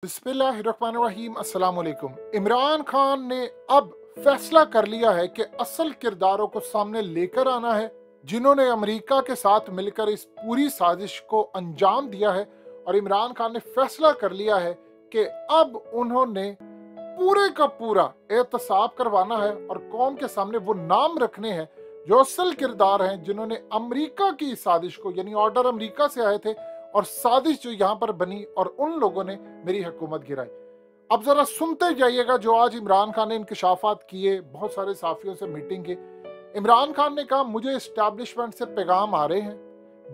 बिस्मिल्लाहिर्रहमानिर्रहीम अस्सलाम वालेकुम। इमरान खान ने अब फैसला कर लिया है कि असल किरदारों को सामने लेकर आना है, जिन्होंने अमेरिका के साथ मिलकर इस पूरी साजिश को अंजाम दिया है। और इमरान खान ने फैसला कर लिया है कि अब उन्होंने पूरे का पूरा एहतसाब करवाना है और कौम के सामने वो नाम रखने हैं जो असल किरदार हैं, जिन्होंने अमेरिका की साजिश को, यानी ऑर्डर अमेरिका से आए थे और साजिश जो यहाँ पर बनी और उन लोगों ने मेरी हुकूमत गिराई। अब जरा सुनते जाइएगा जो आज इमरान खान ने इंकशाफात किए, बहुत सारे साफियों से मीटिंग की। इमरान खान ने कहा मुझे एस्टैब्लिशमेंट से पैगाम आ रहे हैं,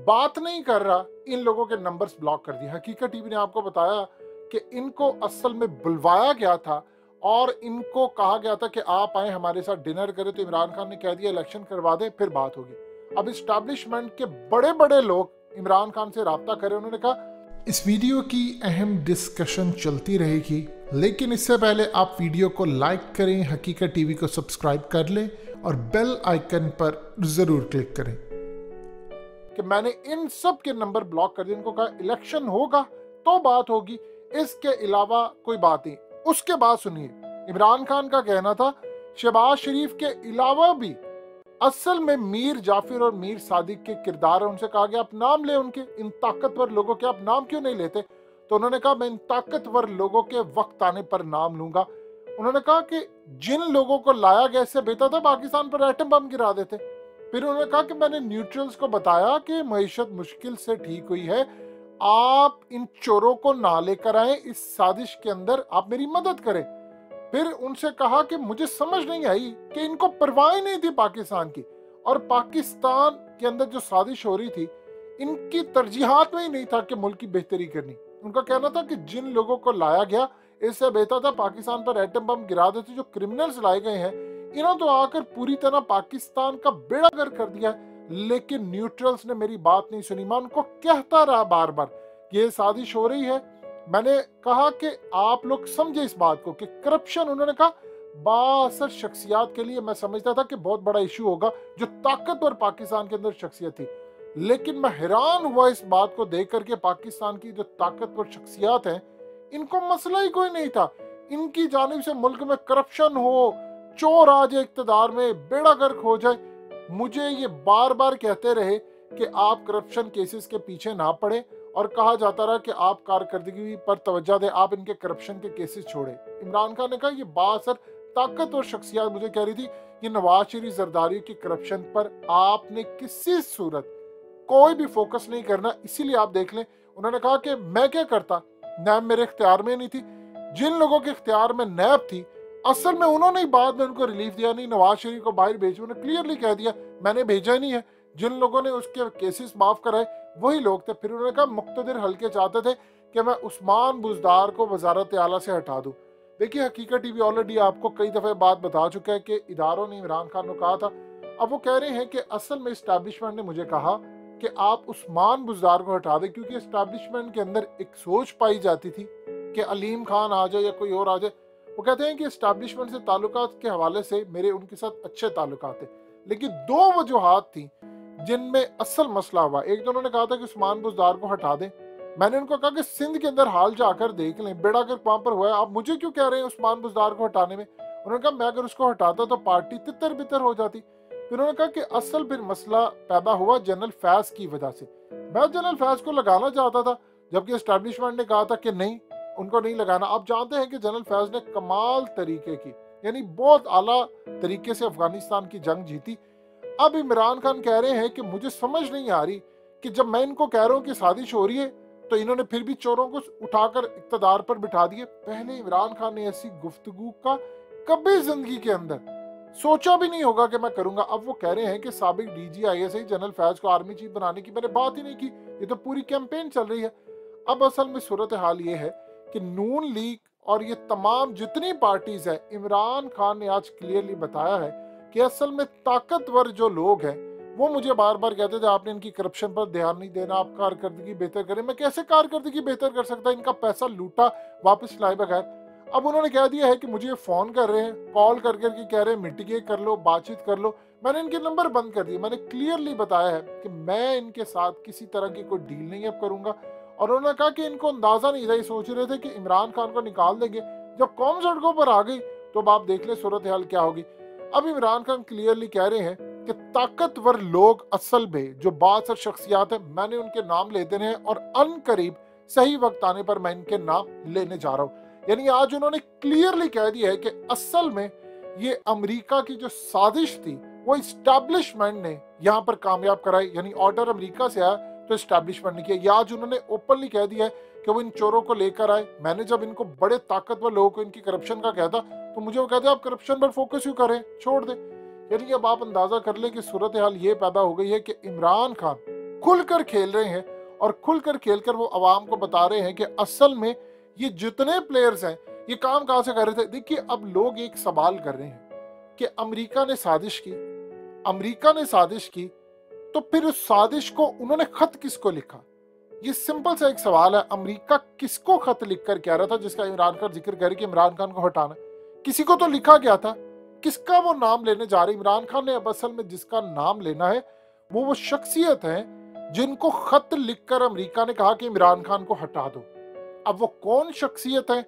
बात नहीं कर रहा, इन लोगों के नंबर्स ब्लॉक कर दिए। हकीकत टीवी ने आपको बताया कि इनको असल में बुलवाया गया था और इनको कहा गया था कि आप आए हमारे साथ डिनर करें, तो इमरान खान ने कह दिया इलेक्शन करवा दे फिर बात होगी। अब एस्टैब्लिशमेंट के बड़े बड़े लोग इमरान खान से राब्ता करें। उन्होंने कहा इस वीडियो की अहम डिस्कशन चलती रहेगी, लेकिन इससे पहले आप वीडियो को लाइक करें, हकीकत टीवी को सब्सक्राइब कर लें और बेल आइकन पर जरूर क्लिक करें। कि मैंने इन सब के नंबर ब्लॉक कर दिए। इनको कहा इलेक्शन होगा तो बात होगी, इसके अलावा कोई बात नहीं। उसके बाद सुनिए, इमरान खान का कहना था शहबाज शरीफ के अलावा भी असल में मीर जाफिर और मीर सादिक के किरदार है। उनसे कहा गया आप नाम ले उनके, इन ताकतवर लोगों के आप नाम क्यों नहीं लेते? तो उन्होंने कहा मैं इन ताकतवर लोगों के वक्त आने पर नाम लूंगा। उन्होंने कहा कि जिन लोगों को लाया गया इससे बेहतर था पाकिस्तान पर एटम बम गिरा देते। फिर उन्होंने कहा कि मैंने न्यूट्रल्स को बताया कि मईशत मुश्किल से ठीक हुई है, आप इन चोरों को ना लेकर आए, इस साजिश के अंदर आप मेरी मदद करें। फिर उनसे कहा कि मुझे समझ नहीं आई कि इनको परवाह नहीं थी पाकिस्तान की, और पाकिस्तान के अंदर जो साजिश हो रही थी इनकी तरजीहात में ही नहीं था कि मुल्क की बेहतरी करनी। उनका कहना था कि जिन लोगों को लाया गया इससे बेहतर था पाकिस्तान पर एटम बम गिरा देते। जो क्रिमिनल्स लाए गए हैं इन्होंने तो आकर पूरी तरह पाकिस्तान का बेड़ा गर्क कर दिया है, लेकिन न्यूट्रल्स ने मेरी बात नहीं सुनी। मैं उनको कहता रहा बार बार ये साजिश हो रही है। मैंने कहा कि आप लोग समझे इस बात को कि करप्शन, उन्होंने कहा बासर शख्सियात के लिए मैं समझता था कि बहुत बड़ा इशू होगा जो ताकतवर पाकिस्तान के अंदर शख्सियत थी, लेकिन मैं हैरान हुआ इस बात को देख करके पाकिस्तान की जो ताकतवर शख्सियात हैं इनको मसला ही कोई नहीं था। इनकी जानिब से मुल्क में करप्शन हो, चोर आ जाए इक्तदार में, बेड़ा गर्क हो जाए। मुझे ये बार बार कहते रहे कि आप करप्शन केसेस के पीछे ना पड़े, और कहा जाता रहा कि आप कारकर्दगी पर तवज्जो दें, आप इनके करप्शन के केसेस छोड़े। इमरान खान ने कहा ये बासर ताकतवर शख्सियत मुझे कह रही थी कि नवाज शरीफ जरदारी की करप्शन पर आपने किसी सूरत कोई भी फोकस नहीं करना, इसीलिए आप देख लें। उन्होंने कहा कि मैं क्या करता, नैब मेरे इख्तियार में नहीं थी, जिन लोगों के इख्तियार में नैब थी असल में उन्होंने ही बाद में उनको रिलीफ दिया। नहीं, नवाज शरीफ को बाहर भेजो, उन्होंने क्लियरली कह दिया मैंने भेजा ही नहीं है, जिन लोगों ने उसके केसेस माफ कराए वही लोग थे। फिर उन्होंने कहा मुक्तदिर हल्के चाहते थे कि मैं उस्मान बुजदार को वजारत आला से हटा दूं। देखिए हकीकत टीवी ऑलरेडी आपको कई दफे बात बता चुका है कि इदारों ने इमरान खान को कहा था। अब वो कह रहे हैं कि असल में इस्टेब्लिशमेंट ने मुझे कहा कि आप उस्मान बुजदार को हटा दें, क्योंकि इस्टेब्लिशमेंट के अंदर एक सोच पाई जाती थी कि अलीम खान आ जाए या कोई और आ जाए। वो कहते हैं कि इस्टेब्लिशमेंट से ताल्लुकात के हवाले से मेरे उनके साथ अच्छे ताल्लुकात थे, लेकिन दो वजूहात थी जिनमें असल मसला हुआ। एक तो उन्होंने कहा था कि उस्मान बुजदार को हटा दें। मैंने उनको कहा कि सिंध के अंदर हाल जाकर देख लें, बेड़ा गर्क वहां पर हुआ है, आप मुझे क्यों कह रहे हैं उस्मान बुजदार को हटाने में? उन्होंने कहा मैं अगर उसको हटाता तो पार्टी तितर बितर हो जाती। फिर उन्होंने कहा कि असल फिर मसला पैदा हुआ जनरल फैज की वजह से। मैं जनरल फैज को लगाना चाहता था, जबकि एस्टैब्लिशमेंट ने कहा था कि नहीं, उनको नहीं लगाना। आप जानते हैं कि जनरल फैज ने कमाल तरीके की, यानी बहुत आला तरीके से अफगानिस्तान की जंग जीती। अब इमरान खान कह रहे हैं कि मुझे समझ नहीं आ रही कि जब मैं इनको कह रहा हूं कि साजिश हो रही है तो इन्होंने फिर भी चोरों को उठाकर इक्तदार पर बिठा दिए। पहले इमरान खान ने ऐसी गुफ्तगू का कभी जिंदगी के अंदर सोचा भी नहीं होगा कि मैं करूंगा। अब वो कह रहे हैं कि साबिक DGISI जनरल फैज को आर्मी चीफ बनाने की मैंने बात ही नहीं की, ये तो पूरी कैंपेन चल रही है। अब असल में सूरत हाल ये है कि नून लीग और ये तमाम जितनी पार्टीज है, इमरान खान ने आज क्लियरली बताया है कि असल में ताकतवर जो लोग हैं वो मुझे बार बार कहते थे आपने इनकी करप्शन पर ध्यान नहीं देना, आप कारकर्दगी बेहतर करें। मैं कैसे कारकर्दगी बेहतर कर सकता, इनका पैसा लूटा वापस लाए बगैर। अब उन्होंने कह दिया है कि मुझे फोन कर रहे हैं, कॉल कर करके कह रहे हैं मिटिगेट कर लो, बातचीत कर लो। मैंने इनके नंबर बंद कर दिए। मैंने क्लियरली बताया है कि मैं इनके साथ किसी तरह की कोई डील नहीं अब करूंगा, और उन्होंने कहा कि इनको अंदाजा नहीं था, ये सोच रहे थे कि इमरान खान को निकाल देंगे। जब कौम सड़कों पर आ गई तो आप देख ले सूरत हाल क्या होगी। अब इमरान खान क्लियरली कह रहे हैं कि ताकतवर लोग असल में जो बासर शख्सियात है, मैंने उनके नाम ले देने हैं और अनकरीब सही वक्त आने पर मैं इनके नाम लेने जा रहा हूं। यानी आज उन्होंने क्लियरली कह दिया है कि असल में ये अमेरिका की जो साजिश थी वो इस्टेब्लिशमेंट ने यहाँ पर कामयाब कराई। यानी ऑर्डर अमेरिका से आया तो इस्टेब्लिशमेंट ने किया। आज उन्होंने ओपनली कह दिया है कि वो इन चोरों को लेकर आए। मैंने जब इनको बड़े ताकतवर लोगों को इनकी करप्शन का कहता तो मुझे वो कहते आप करप्शन पर फोकस क्यों करें, छोड़ दे। यानी अब आप अंदाजा कर लें कि सूरत हाल ये पैदा हो गई है कि इमरान खान खुलकर खेल रहे हैं और खुलकर खेलकर वो अवाम को बता रहे हैं कि असल में ये जितने प्लेयर्स हैं ये काम कहां से कर रहे थे। देखिए अब लोग एक सवाल कर रहे हैं कि अमेरिका ने साजिश की, अमेरिका ने साजिश की तो फिर उस साजिश को उन्होंने खत किसको लिखा। ये सिंपल सा एक सवाल है, अमेरिका किसको खत लिखकर कह रहा था जिसका इमरान खान जिक्र करे कि इमरान खान को हटाना। किसी को तो लिखा गया था, किसका वो नाम लेने जा रहे इमरान खान ने। अब असल में जिसका नाम लेना है वो शख्सियत है जिनको खत लिखकर अमेरिका ने कहा कि इमरान खान को हटा दो। अब वो कौन शख्सियत है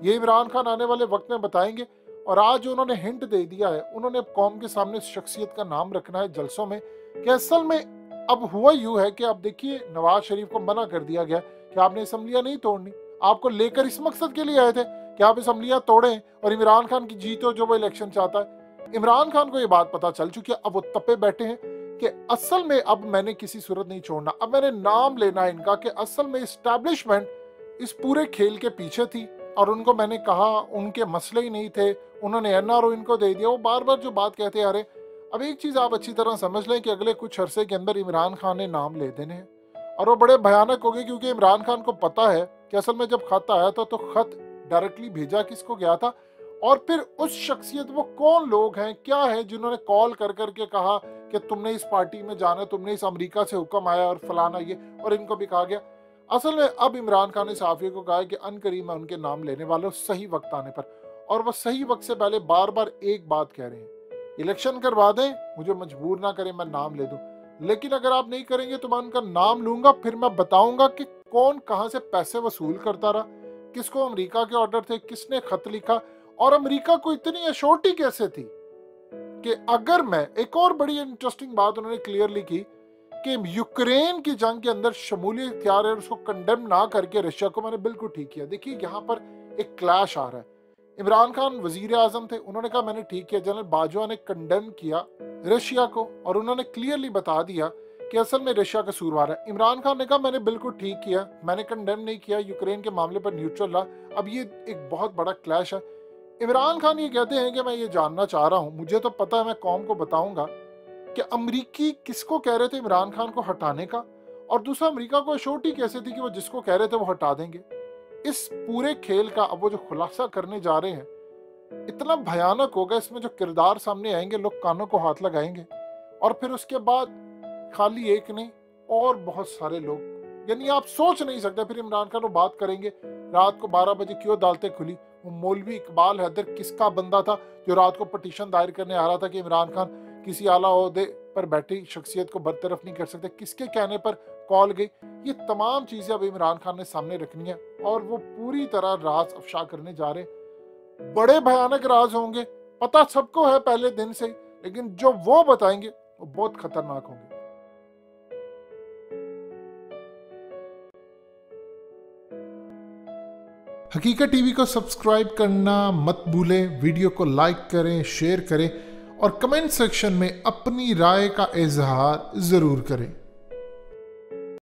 ये इमरान खान आने वाले वक्त में बताएंगे। और आज उन्होंने हिंट दे दिया है, उन्होंने अब कौम के सामने शख्सियत का नाम रखना है जलसों में कि असल में अब हुआ यूं है कि अब देखिए नवाज शरीफ को मना कर दिया गया कि आपने असम्बलियां नहीं तोड़नी, आपको लेकर इस मकसद के लिए आए थे कि आप असम्बलियां तोड़ें और इमरान खान की जीत हो जो वो इलेक्शन चाहता है। इमरान खान को ये बात पता चल चुकी है, अब वो तपे बैठे हैं कि असल में अब मैंने किसी सूरत नहीं छोड़ना, अब मैंने नाम लेना है इनका कि असल में इस्टेब्लिशमेंट इस पूरे खेल के पीछे थी और उनको मैंने कहा उनके मसले ही नहीं थे, उन्होंने एनआरओ इनको दे दिया। वो बार बार जो बात कहते आ रहे। अब एक चीज आप अच्छी तरह समझ लें कि अगले कुछ अरसे के अंदर इमरान खान ने नाम ले देने हैं और वो बड़े भयानक हो गए, क्योंकि इमरान खान को पता है कि असल में जब खत आया था तो खत डायरेक्टली भेजा किसको गया था और फिर उस शख्सियत वो कौन लोग हैं क्या है जिन्होंने कॉल कर करके कहा कि तुमने इस पार्टी में जाना, तुमने इस अमेरिका से हुक्म आया और फलाना ये, और इनको भी कहा गया। असल में अब इमरान खान ने सहाफियों को कहा कि अनकरीब मैं उनके नाम लेने वाला हूँ सही वक्त आने पर। और वह सही वक्त से पहले बार बार एक बात कह रहे हैं, इलेक्शन करवा दें, मुझे मजबूर ना करें, मैं नाम ले दूं, लेकिन अगर आप नहीं करेंगे तो मैं उनका नाम लूंगा, फिर मैं बताऊंगा कि कौन कहां से पैसे वसूल करता रहा, किसको अमेरिका के ऑर्डर थे, किसने खत लिखा और अमेरिका को इतनी अश्योरिटी कैसे थी कि अगर मैं, एक और बड़ी इंटरेस्टिंग बात उन्होंने क्लियरली की कि यूक्रेन की जंग के अंदर शमूलियत इख्तियार है, उसको कंडेम ना करके रशिया को मैंने बिल्कुल ठीक किया। देखिए यहाँ पर एक क्लैश आ रहा है। इमरान खान वजीर आजम थे, उन्होंने कहा मैंने ठीक किया। जनरल बाजवा ने कंडेम किया रशिया को और उन्होंने क्लियरली बता दिया कि असल में रशिया कसूरवार है। इमरान खान ने कहा मैंने बिल्कुल ठीक किया, मैंने कंडेम नहीं किया, यूक्रेन के मामले पर न्यूट्रल रहा। अब ये एक बहुत बड़ा क्लैश है। इमरान खान ये कहते हैं कि मैं ये जानना चाह रहा हूँ, मुझे तो पता है, मैं कौम को बताऊंगा कि अमरीकी किसको कह रहे थे इमरान खान को हटाने का, और दूसरा अमेरिका को अश्योरिटी कैसे थी कि वो जिसको कह रहे थे वो हटा देंगे। इस पूरे खेल का अब वो जो खुलासा करने जा रहे हैं इतना भयानक होगा, इसमें जो किरदार सामने आएंगे लोग कानों को हाथ लगाएंगे। और फिर उसके बाद खाली एक नहीं और बहुत सारे लोग, यानी आप सोच नहीं सकते। फिर इमरान खान वो बात करेंगे रात को 12 बजे क्यों अदालतें खुली, वो मौलवी इकबाल हैदर किसका बंदा था जो रात को पटिशन दायर करने आ रहा था कि इमरान खान किसी आला ओहदे पर बैठी शख्सियत को बरतरफ नहीं कर सकते, किसके कहने पर कॉल गई। ये तमाम चीजें अब इमरान खान ने सामने रखनी है और वो पूरी तरह राज अफशा करने जा रहे हैं। बड़े भयानक राज होंगे, पता सबको है पहले दिन से, लेकिन जो वो बताएंगे वो बहुत खतरनाक होंगे। हकीकत टीवी को सब्सक्राइब करना मत भूलें, वीडियो को लाइक करें, शेयर करें और कमेंट सेक्शन में अपनी राय का इजहार जरूर करें।